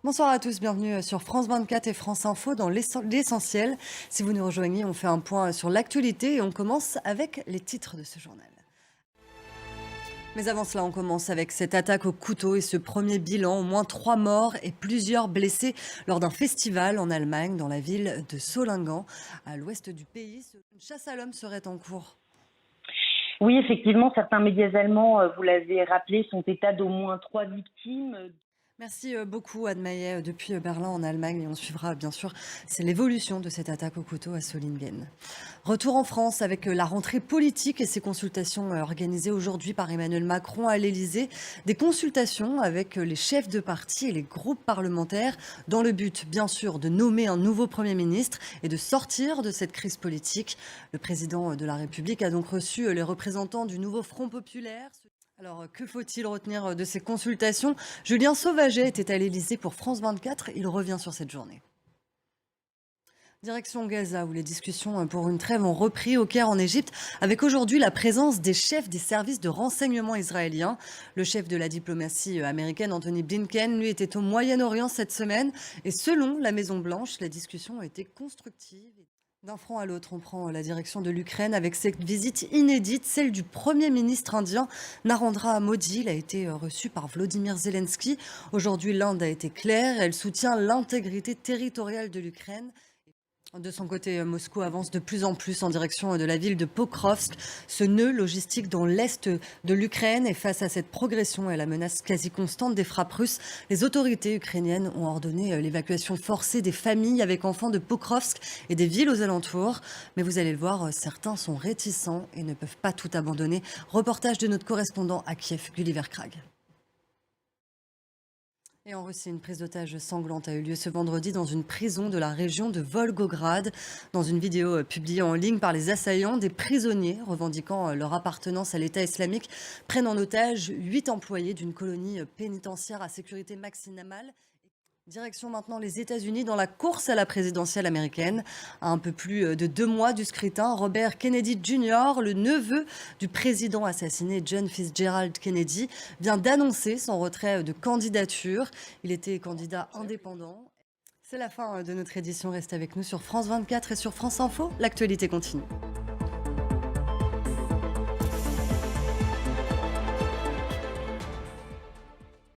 Bonsoir à tous, bienvenue sur France 24 et France Info dans l'essentiel. Si vous nous rejoignez, on fait un point sur l'actualité et on commence avec les titres de ce journal. Mais avant cela, on commence avec cette attaque au couteau et ce premier bilan, au moins 3 morts et plusieurs blessés lors d'un festival en Allemagne, dans la ville de Solingen, à l'ouest du pays. Une chasse à l'homme serait en cours. Oui, effectivement, certains médias allemands, vous l'avez rappelé, sont états d'au moins 3 victimes. Merci beaucoup Anne Maillet depuis Berlin en Allemagne et on suivra bien sûr c'est l'évolution de cette attaque au couteau à Solingen. Retour en France avec la rentrée politique et ses consultations organisées aujourd'hui par Emmanuel Macron à l'Élysée. Des consultations avec les chefs de parti et les groupes parlementaires dans le but bien sûr de nommer un nouveau Premier ministre et de sortir de cette crise politique. Le président de la République a donc reçu les représentants du nouveau Front populaire. Alors, que faut-il retenir de ces consultations? Julien Sauvaget était à l'Élysée pour France 24. Il revient sur cette journée. Direction Gaza, où les discussions pour une trêve ont repris au Caire en Égypte, avec aujourd'hui la présence des chefs des services de renseignement israéliens. Le chef de la diplomatie américaine, Anthony Blinken, lui était au Moyen-Orient cette semaine. Et selon la Maison-Blanche, la discussion a été constructive. D'un front à l'autre, on prend la direction de l'Ukraine avec cette visite inédite, celle du Premier ministre indien Narendra Modi. Il a été reçu par Volodymyr Zelensky. Aujourd'hui, l'Inde a été claire, elle soutient l'intégrité territoriale de l'Ukraine. De son côté, Moscou avance de plus en plus en direction de la ville de Pokrovsk, ce nœud logistique dans l'est de l'Ukraine. Et face à cette progression et la menace quasi constante des frappes russes, les autorités ukrainiennes ont ordonné l'évacuation forcée des familles avec enfants de Pokrovsk et des villes aux alentours. Mais vous allez le voir, certains sont réticents et ne peuvent pas tout abandonner. Reportage de notre correspondant à Kiev, Gulliver Krag. Et en Russie, une prise d'otage sanglante a eu lieu ce vendredi dans une prison de la région de Volgograd. Dans une vidéo publiée en ligne par les assaillants, des prisonniers revendiquant leur appartenance à l'État islamique prennent en otage 8 employés d'une colonie pénitentiaire à sécurité maximale. Direction maintenant les États-Unis dans la course à la présidentielle américaine. À un peu plus de 2 mois du scrutin, Robert Kennedy Jr., le neveu du président assassiné John Fitzgerald Kennedy, vient d'annoncer son retrait de candidature. Il était candidat indépendant. C'est la fin de notre édition. Restez avec nous sur France 24 et sur France Info. L'actualité continue.